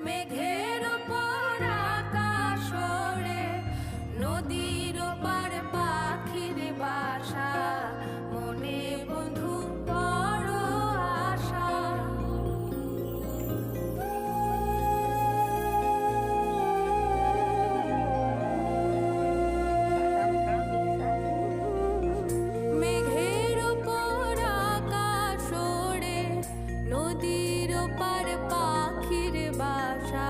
মেঘের ওপর আকাশ ওড়ে, নদীর ওপার পাখির বাসা, মনে বন্ধু বড় আশা। মেঘের ওপর আকাশ ওড়ে, নদীর ওপার পাখির বাসা,